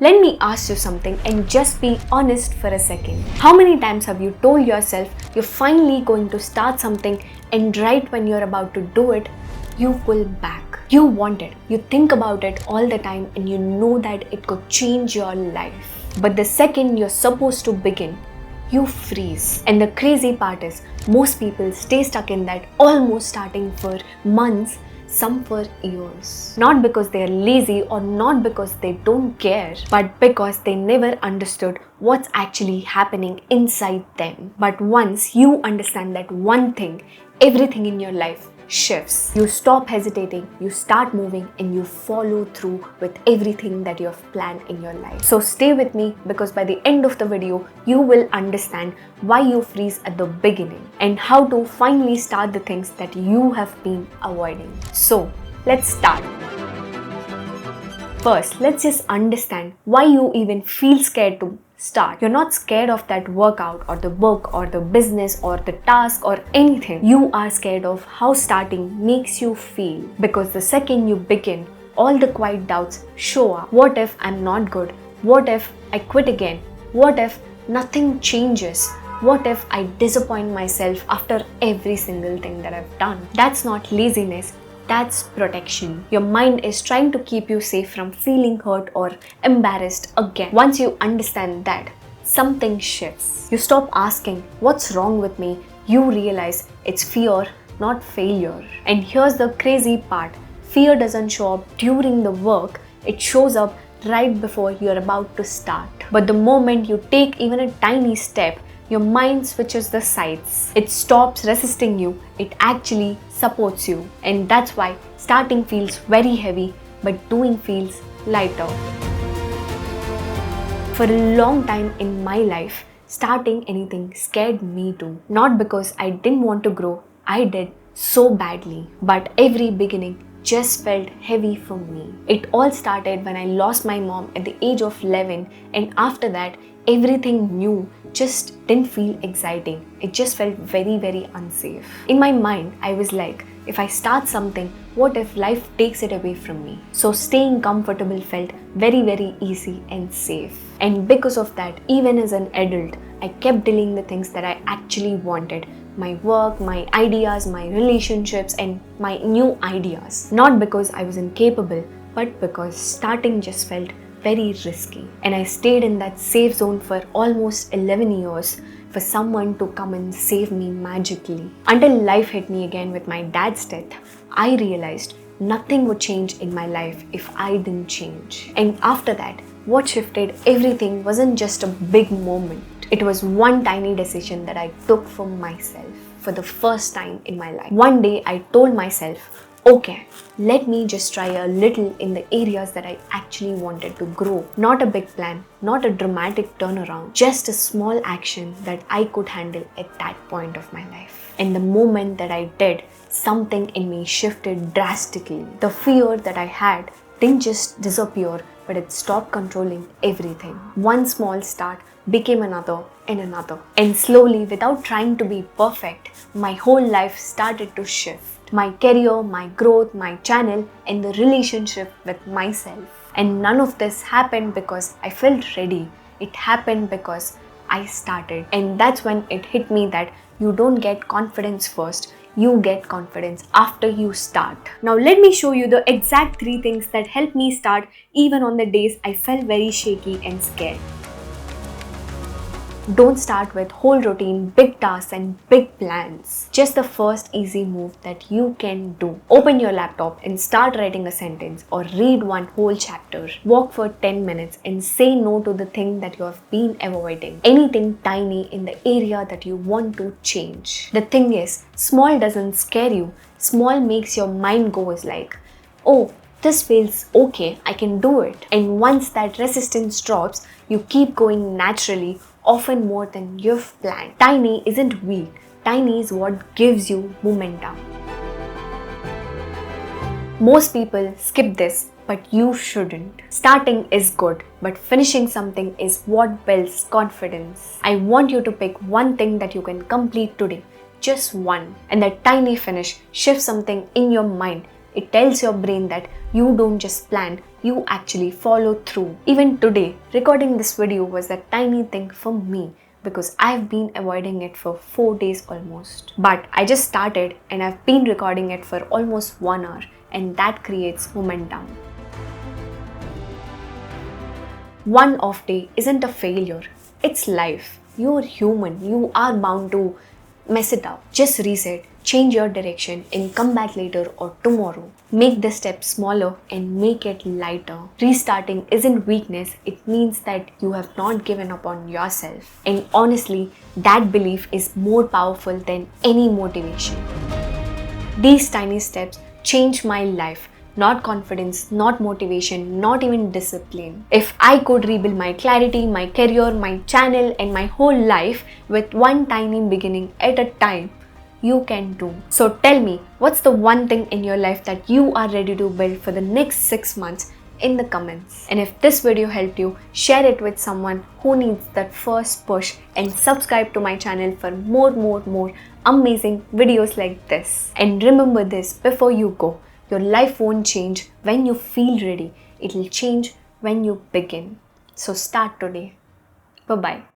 Let me ask you something and just be honest for a second. How many times have you told yourself you're finally going to start something and right when you're about to do it, you pull back? You want it, you think about it all the time and you know that it could change your life. But the second you're supposed to begin, you freeze. And the crazy part is, most people stay stuck in that almost starting for months, some for years. Not because they are lazy or not because they don't care, but because they never understood what's actually happening inside them. But once you understand that one thing, everything in your life shifts. You stop hesitating, you start moving, and you follow through with everything that you have planned in your life. So stay with me, because by the end of the video, you will understand why you freeze at the beginning and how to finally start the things that you have been avoiding. So let's start. First, let's just understand why you even feel scared to start. You're not scared of that workout or the book or the business or the task or anything. You are scared of how starting makes you feel, because the second you begin, all the quiet doubts show up. What if I'm not good? What if I quit again? What if nothing changes? What if I disappoint myself after every single thing that I've done? That's not laziness. That's protection. Your mind is trying to keep you safe from feeling hurt or embarrassed again. Once you understand that, something shifts. You stop asking, what's wrong with me? You realize it's fear, not failure. And here's the crazy part. Fear doesn't show up during the work. It shows up right before you're about to start. But the moment you take even a tiny step, your mind switches the sides. It stops resisting you. It actually supports you. And that's why starting feels very heavy, but doing feels lighter. For a long time in my life, starting anything scared me too. Not because I didn't want to grow, I did so badly. But every beginning just felt heavy for me. It all started when I lost my mom at the age of 11, and after that, everything new just didn't feel exciting. It just felt very, very unsafe. In my mind, I was like, if I start something, what if life takes it away from me? So staying comfortable felt very, very easy and safe. And because of that, even as an adult, I kept delaying the things that I actually wanted. My work, my ideas, my relationships, and my new ideas. Not because I was incapable, but because starting just felt very risky. And I stayed in that safe zone for almost 11 years for someone to come and save me magically. Until life hit me again with my dad's death, I realized nothing would change in my life if I didn't change. And after that, what shifted everything wasn't just a big moment. It was one tiny decision that I took for myself for the first time in my life. One day I told myself, okay, let me just try a little in the areas that I actually wanted to grow. Not a big plan, not a dramatic turnaround, just a small action that I could handle at that point of my life. And the moment that I did, something in me shifted drastically. The fear that I had didn't just disappear, but it stopped controlling everything. One small start became another and another. And slowly, without trying to be perfect, my whole life started to shift. My career, my growth, my channel, and the relationship with myself. And none of this happened because I felt ready. It happened because I started. And that's when it hit me that you don't get confidence first. You get confidence after you start. Now let me show you the exact 3 things that helped me start even on the days I felt very shaky and scared. Don't start with whole routine, big tasks and big plans. Just the first easy move that you can do. Open your laptop and start writing a sentence or read one whole chapter. Walk for 10 minutes and say no to the thing that you have been avoiding. Anything tiny in the area that you want to change. The thing is, small doesn't scare you. Small makes your mind goes like, oh, this feels okay, I can do it. And once that resistance drops, you keep going naturally, often more than you've planned. Tiny isn't weak. Tiny is what gives you momentum. Most people skip this, but you shouldn't. Starting is good, but finishing something is what builds confidence. I want you to pick one thing that you can complete today. Just one. And that tiny finish shifts something in your mind. It tells your brain that you don't just plan, you actually follow through. Even today, recording this video was a tiny thing for me because I've been avoiding it for 4 days almost. But I just started and I've been recording it for almost 1 hour, and that creates momentum. One off day isn't a failure, it's life. You're human, you are bound to mess it up. Just reset, change your direction, and come back later or tomorrow. Make the step smaller and make it lighter. Restarting isn't weakness, it means that you have not given up on yourself. And honestly, that belief is more powerful than any motivation. These tiny steps changed my life. Not confidence, not motivation, not even discipline. If I could rebuild my clarity, my career, my channel, and my whole life with one tiny beginning at a time, you can too. So tell me, what's the one thing in your life that you are ready to build for the next 6 months in the comments? And if this video helped you, share it with someone who needs that first push, and subscribe to my channel for more amazing videos like this. And remember this before you go. Your life won't change when you feel ready. It will change when you begin. So start today. Bye-bye.